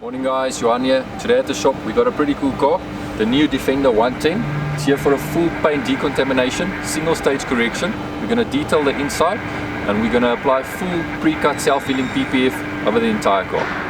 Morning guys, Johan here. Today at the shop we got a pretty cool car, the new Defender 110. It's here for a full paint decontamination, single stage correction. We're going to detail the inside and we're going to apply full pre-cut self-healing PPF over the entire car.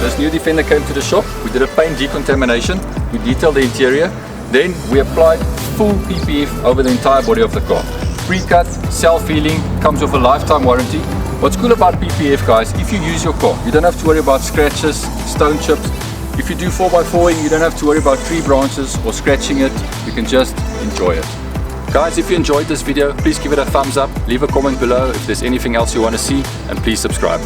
This new Defender came to the shop, we did a paint decontamination, we detailed the interior, then we applied full PPF over the entire body of the car. Pre-cut, self-healing, comes with a lifetime warranty. What's cool about PPF guys, if you use your car, you don't have to worry about scratches, stone chips. If you do 4x4ing, you don't have to worry about tree branches or scratching it, you can just enjoy it. Guys, if you enjoyed this video, please give it a thumbs up, leave a comment below if there's anything else you want to see, and please subscribe.